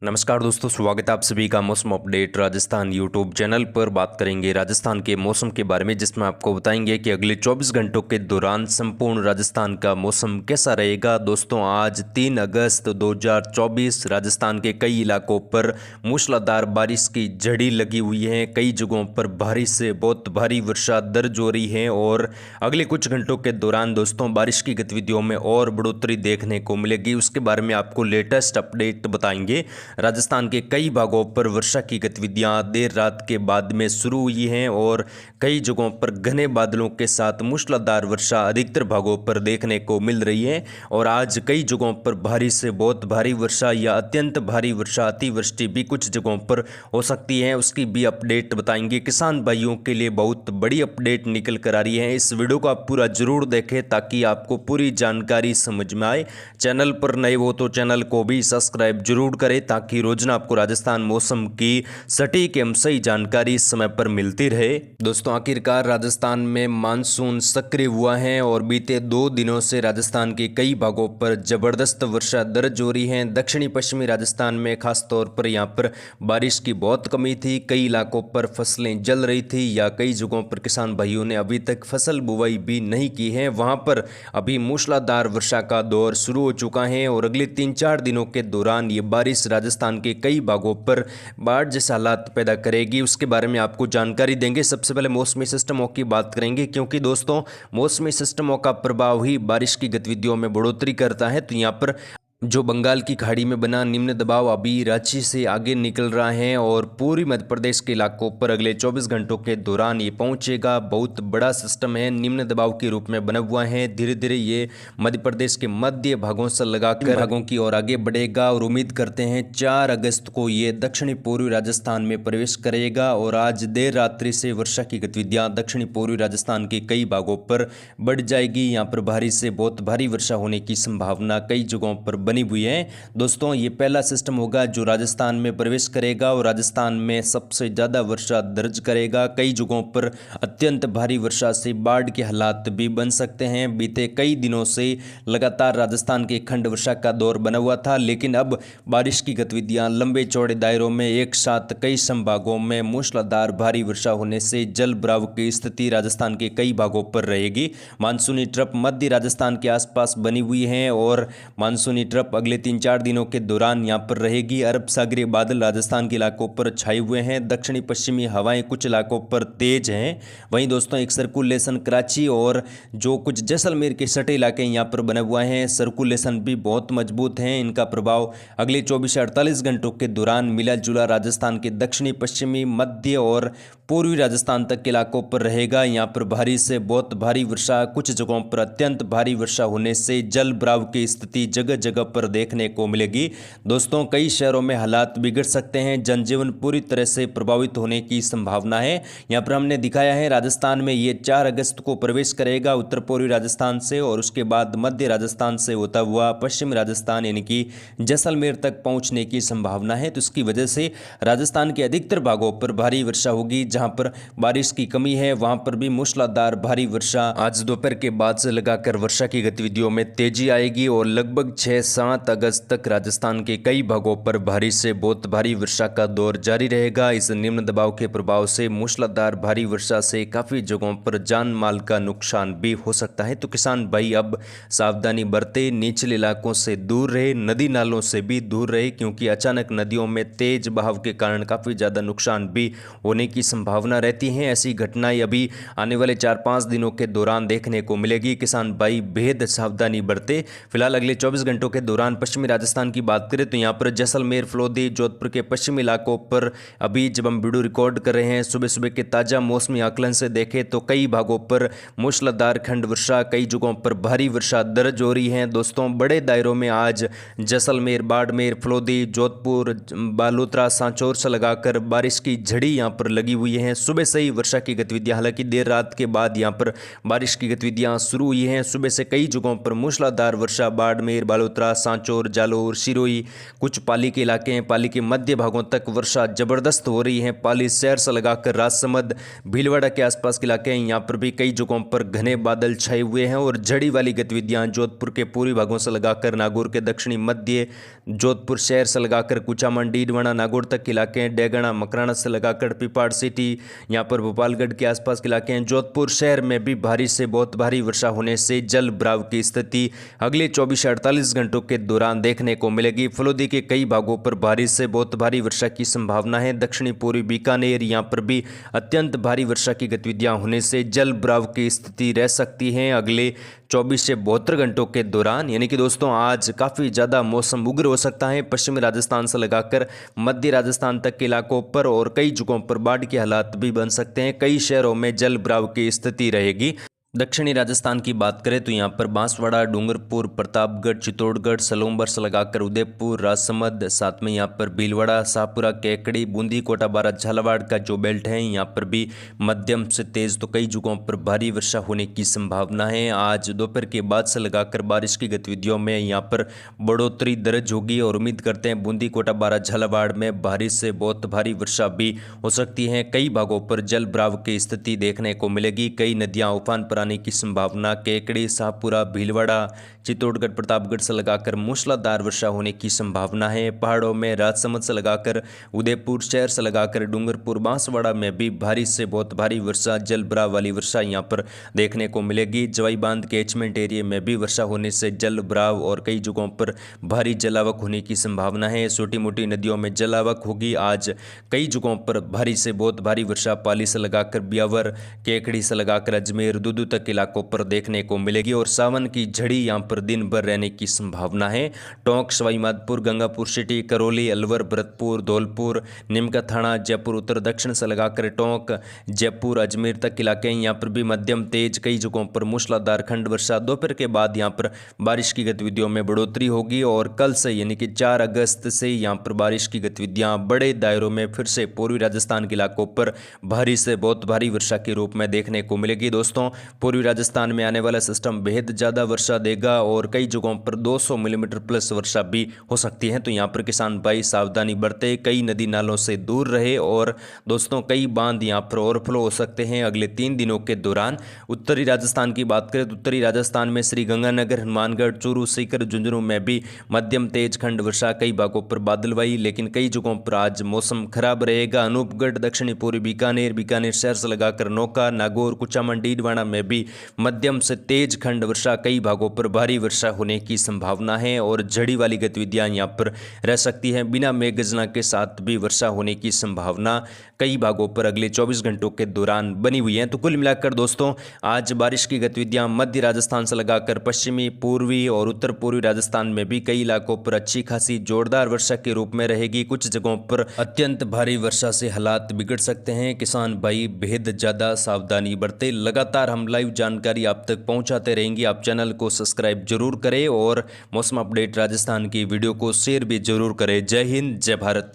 नमस्कार दोस्तों, स्वागत है आप सभी का मौसम अपडेट राजस्थान यूट्यूब चैनल पर। बात करेंगे राजस्थान के मौसम के बारे में, जिसमें आपको बताएंगे कि अगले 24 घंटों के दौरान संपूर्ण राजस्थान का मौसम कैसा रहेगा। दोस्तों, आज 3 अगस्त 2024 राजस्थान के कई इलाकों पर मूसलाधार बारिश की झड़ी लगी हुई है। कई जगहों पर भारी से बहुत भारी वर्षा दर्ज हो रही है और अगले कुछ घंटों के दौरान दोस्तों बारिश की गतिविधियों में और बढ़ोतरी देखने को मिलेगी। उसके बारे में आपको लेटेस्ट अपडेट बताएंगे। राजस्थान के कई भागों पर वर्षा की गतिविधियां देर रात के बाद में शुरू हुई हैं और कई जगहों पर घने बादलों के साथ मूसलाधार वर्षा अधिकतर भागों पर देखने को मिल रही है। और आज कई जगहों पर भारी से बहुत भारी वर्षा या अत्यंत भारी वर्षा, अतिवृष्टि भी कुछ जगहों पर हो सकती है। उसकी भी अपडेट बताएंगे। किसान भाइयों के लिए बहुत बड़ी अपडेट निकल कर आ रही है। इस वीडियो को आप पूरा जरूर देखें ताकि आपको पूरी जानकारी समझ में आए। चैनल पर नए हो तो चैनल को भी सब्सक्राइब जरूर करें ताकि रोजाना आपको राजस्थान मौसम की सटीक एवं सही जानकारी समय पर मिलती रहे। दोस्तों, आखिरकार राजस्थान में मानसून सक्रिय हुआ है और बीते 2 दिनों से राजस्थान के कई भागों पर जबरदस्त वर्षा दर्ज हो रही है। दक्षिणी पश्चिमी राजस्थान में खास तौर पर यहाँ पर बारिश की बहुत कमी थी। कई इलाकों पर फसलें जल रही थी या कई जगहों पर किसान भाइयों ने अभी तक फसल बुवाई भी नहीं की है। वहां पर अभी मूसलाधार वर्षा का दौर शुरू हो चुका है और अगले 3-4 दिनों के दौरान ये बारिश राजस्थान के कई भागों पर बाढ़ जैसे हालात पैदा करेगी। उसके बारे में आपको जानकारी देंगे। सबसे पहले मौसमी सिस्टमों की बात करेंगे, क्योंकि दोस्तों मौसमी सिस्टमों का प्रभाव ही बारिश की गतिविधियों में बढ़ोतरी करता है। तो यहाँ पर जो बंगाल की खाड़ी में बना निम्न दबाव अभी रांची से आगे निकल रहा है और पूरी मध्य प्रदेश के इलाकों पर अगले 24 घंटों के दौरान ये पहुंचेगा। बहुत बड़ा सिस्टम है, निम्न दबाव के रूप में बना हुआ है। धीरे धीरे ये मध्य प्रदेश के मध्य भागों से लगाकर भागों की ओर आगे बढ़ेगा और उम्मीद करते हैं 4 अगस्त को ये दक्षिणी पूर्वी राजस्थान में प्रवेश करेगा। और आज देर रात्रि से वर्षा की गतिविधियां दक्षिणी पूर्वी राजस्थान के कई भागों पर बढ़ जाएगी। यहाँ पर भारी से बहुत भारी वर्षा होने की संभावना कई जगहों पर बनी हुई है। दोस्तों, ये पहला सिस्टम होगा जो राजस्थान में प्रवेश करेगा और राजस्थान में सबसे ज़्यादा वर्षा दर्ज करेगा। कई जगहों पर अत्यंत भारी वर्षा से बाढ़ के हालात भी बन सकते हैं। बीते कई दिनों से लगातार राजस्थान के खंड वर्षा का दौर बना हुआ था, लेकिन अब बारिश की गतिविधियां लंबे चौड़े दायरों में एक साथ कई संभागों में मूसलाधार भारी वर्षा होने से जल भराव की स्थिति राजस्थान के कई भागों पर रहेगी। मानसूनी ट्रप मध्य राजस्थान के आसपास बनी हुई है और मानसूनी ट्रप अगले 3-4 दिनों के दौरान यहां पर रहेगी। अरब सागरीय बादल राजस्थान के इलाकों पर छाए हुए हैं। दक्षिणी पश्चिमी हवाएं कुछ इलाकों पर तेज हैं। वहीं दोस्तों एक सर्कुलेशन कराची और जो कुछ जैसलमेर के सटे इलाके यहां पर बने हुए हैं, सर्कुलेशन भी बहुत मजबूत हैं। इनका प्रभाव अगले 24 से 48 घंटों के दौरान मिला जुला राजस्थान के दक्षिणी पश्चिमी मध्य और पूर्वी राजस्थान तक के इलाकों पर रहेगा। यहाँ पर भारी से बहुत भारी वर्षा, कुछ जगहों पर अत्यंत भारी वर्षा होने से जल भराव की स्थिति जगह जगह पर देखने को मिलेगी। दोस्तों, कई शहरों में हालात बिगड़ सकते हैं, जनजीवन पूरी तरह से प्रभावित होने की संभावना है। यहाँ पर हमने दिखाया है राजस्थान में ये 4 अगस्त को प्रवेश करेगा उत्तर पूर्वी राजस्थान से और उसके बाद मध्य राजस्थान से होता हुआ पश्चिमी राजस्थान यानी कि जैसलमेर तक पहुंचने की संभावना है। तो इसकी वजह से राजस्थान के अधिकतर भागों पर भारी वर्षा होगी। जहां पर बारिश की कमी है वहां पर भी मूसलाधार भारी वर्षा आज दोपहर के बाद से लगाकर वर्षा की गतिविधियों में तेजी आएगी और लगभग 6-7 अगस्त तक राजस्थान के कई भागों पर भारी से बहुत भारी वर्षा का दौर जारी रहेगा। इस निम्न दबाव के प्रभाव से मूसलाधार भारी वर्षा से काफी जगहों पर जान माल का नुकसान भी हो सकता है। तो किसान भाई अब सावधानी बरते, निचले इलाकों से दूर रहे, नदी नालों से भी दूर रहे, क्योंकि अचानक नदियों में तेज बहाव के कारण काफी ज्यादा नुकसान भी होने की संभावना रहती है। ऐसी घटनाएं अभी आने वाले 4-5 दिनों के दौरान देखने को मिलेगी। किसान भाई बेहद सावधानी बरते। फिलहाल अगले 24 घंटों के दौरान पश्चिमी राजस्थान की बात करें तो यहाँ पर जैसलमेर, फलोदी, जोधपुर के पश्चिमी इलाकों पर अभी जब हम वीडियो रिकॉर्ड कर रहे हैं सुबह सुबह के ताजा मौसमी आकलन से देखें तो कई भागों पर मूसलाधार खंड वर्षा, कई जगहों पर भारी वर्षा दर्ज हो रही है। दोस्तों, बड़े दायरों में आज जैसलमेर, बाड़मेर, फलोदी, जोधपुर, बालोतरा, सांचौर से लगाकर बारिश की झड़ी यहाँ पर लगी हुई है। सुबह से ही वर्षा की गतिविधियां, हालांकि देर रात के बाद यहाँ पर बारिश की गतिविधियां शुरू हुई हैं। सुबह से कई जगहों पर मूसलाधार वर्षा बाड़मेर, बालोतरा, सांचौर, जालोर, सिरोही, कुछ पाली के इलाके हैं, पाली के मध्य भागों तक वर्षा जबरदस्त हो रही है। पाली शहर से लगाकर राजसमंद, भीलवाड़ा के आसपास के इलाके हैं, यहाँ पर भी कई जगहों पर घने बादल छाए हुए हैं और झड़ी वाली गतिविधियां जोधपुर के पूर्वी भागों से लगाकर नागौर के दक्षिणी मध्य, जोधपुर शहर से लगाकर कुचामन, डीडवाना, नागौर तक के इलाके हैं, डेगणा, मकराना से लगाकर पिपाड़ सिटी, यहाँ पर भोपालगढ़ के आसपास के इलाके हैं। जोधपुर शहर में भी भारी से बहुत भारी वर्षा होने से जल भराव की स्थिति अगले 24 से 48 घंटों के दौरान देखने को मिलेगी। फलोदी के कई भागों पर भारी से बहुत भारी वर्षा की संभावना है। दक्षिणी पूर्वी बीकानेर, यहाँ पर भी अत्यंत भारी वर्षा की गतिविधियां होने से जल भराव की स्थिति रह सकती है अगले 24 से 72 घंटों के दौरान। यानी कि दोस्तों आज काफ़ी ज़्यादा मौसम उग्र हो सकता है पश्चिमी राजस्थान से लगाकर मध्य राजस्थान तक के इलाकों पर, और कई जगहों पर बाढ़ के हालात भी बन सकते हैं। कई शहरों में जल भराव की स्थिति रहेगी। दक्षिणी राजस्थान की बात करें तो यहाँ पर बांसवाड़ा, डूंगरपुर, प्रतापगढ़, चित्तौड़गढ़, सलोंबर से लगाकर उदयपुर, राजसमंद, साथ में यहाँ पर भीलवाड़ा, शाहपुरा, केकड़ी, बूंदी, कोटा, बारा, झालावाड़ का जो बेल्ट है यहाँ पर भी मध्यम से तेज तो कई जगहों पर भारी वर्षा होने की संभावना है। आज दोपहर के बाद से लगाकर बारिश की गतिविधियों में यहाँ पर बढ़ोतरी दर्ज होगी और उम्मीद करते हैं बूंदी, कोटा, बारा, झालावाड़ में भारी से बहुत भारी वर्षा भी हो सकती है। कई भागों पर जल भराव की स्थिति देखने को मिलेगी। कई नदियाँ उफान पर आने की संभावना। केकड़ी, शाहपुरा, भीलवाड़ा, चित्तौड़गढ़, प्रतापगढ़ से लगाकर मूसलाधार वर्षा होने की संभावना है। पहाड़ों में राजसमंद से लगाकर उदयपुर शहर से लगाकर डूंगरपुर, बांसवाड़ा में भी भारी से बहुत भारी वर्षा, जल भराव वाली वर्षा यहाँ पर देखने को मिलेगी। जवाई बांध कैचमेंट एरिया में भी वर्षा होने से जल भराव और कई जगहों पर भारी जलावक होने की संभावना है। छोटी मोटी नदियों में जलावक होगी। आज कई जगहों पर भारी से बहुत भारी वर्षा पाली से लगाकर ब्यावर, केकड़ी से लगाकर अजमेर, दूदू तक इलाकों पर देखने को मिलेगी और सावन की झड़ी यहाँ पर दिन भर रहने की संभावना है। टोंक, सवाईमाधोपुर, गंगापुर सिटी, करौली, अलवर, भरतपुर, धौलपुर, नीमका थाना, जयपुर उत्तर दक्षिण से लगाकर टोंक, जयपुर, अजमेर तक इलाके हैं, यहाँ पर भी मध्यम तेज, कई जगहों पर मूसलाधार खंड वर्षा। दोपहर के बाद यहाँ पर बारिश की गतिविधियों में बढ़ोतरी होगी और कल से यानी कि 4 अगस्त से यहाँ पर बारिश की गतिविधियाँ बड़े दायरों में फिर से पूर्वी राजस्थान के इलाकों पर भारी से बहुत भारी वर्षा के रूप में देखने को मिलेगी। दोस्तों पूर्वी राजस्थान में आने वाला सिस्टम बेहद ज़्यादा वर्षा देगा और कई जगहों पर 200 मिलीमीटर प्लस वर्षा भी हो सकती है। तो यहाँ पर किसान भाई सावधानी बरते, कई नदी नालों से दूर रहे और दोस्तों कई बांध यहाँ पर ओवरफ्लो हो सकते हैं अगले 3 दिनों के दौरान। उत्तरी राजस्थान की बात करें तो उत्तरी राजस्थान में श्रीगंगानगर, हनुमानगढ़, चूरू, सीकर, झुंझुनू में भी मध्यम तेज खंड वर्षा, कई भागों पर बादलवाई, लेकिन कई जगहों पर आज मौसम खराब रहेगा। अनूपगढ़, दक्षिणी पूर्वी बीकानेर, बीकानेर शहर से लगाकर नौका, नागौर, कुचामन, डीडवाना में भी मध्यम से तेज खंड वर्षा, कई भागों पर भारी वर्षा होने की संभावना है और झड़ी वाली गतिविधियां यहां पर रह सकती हैं। बिना मेघगर्जना के साथ भी वर्षा होने की संभावना कई भागों पर अगले 24 घंटों के दौरान बनी हुई है। तो कुल मिलाकर दोस्तों आज बारिश की गतिविधियां मध्य राजस्थान से लगाकर पश्चिमी, पूर्वी और उत्तर पूर्वी राजस्थान में भी कई इलाकों पर अच्छी खासी जोरदार वर्षा के रूप में रहेगी। कुछ जगहों पर अत्यंत भारी वर्षा से हालात बिगड़ सकते हैं। किसान भाई बेहद ज्यादा सावधानी बरते। लगातार हम लाइव जानकारी आप तक पहुंचाते रहेंगे। आप चैनल को सब्सक्राइब जरूर करें और मौसम अपडेट राजस्थान की वीडियो को शेयर भी जरूर करें। जय हिंद, जय भारत।